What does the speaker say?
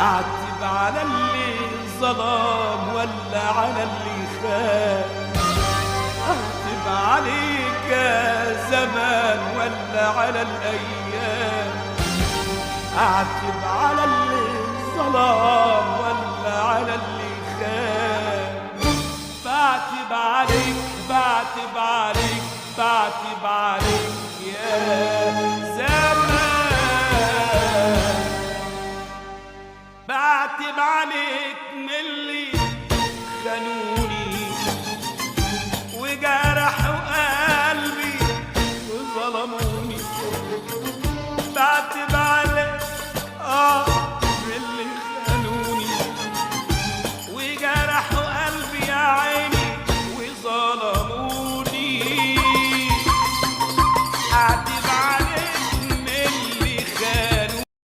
اعتب على اللي ظلم ولا على اللي خان؟ اعتب عليك يا زمان ولا على الايام؟ اعتب على اللي ظلم ولا على اللي خان؟ بعتب عليك بعتب عليك بعتب عليك يا